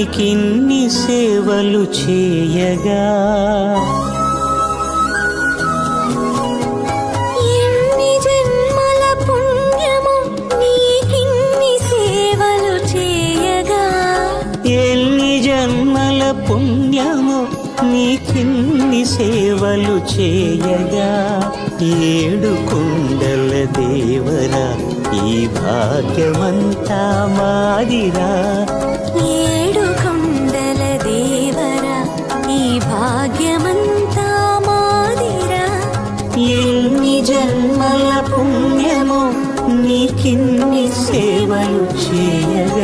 నీకిన్ని సేవలు చేయగా ఎన్ని జన్మల పుణ్యము నీకిన్ని సేవలు చేయగా ఎన్ని జన్మల పుణ్యము నీకిన్ని సేవలు చేయగా ఏడు కొండల దేవరా ఈ భాగ్యమంతా మాదిరా ఏడు కొండల దేవరా ఈ భాగ్యమంతా మాదిరా ఎన్ని జన్మల పుణ్యము నీకిన్ని సేవలు చేయగా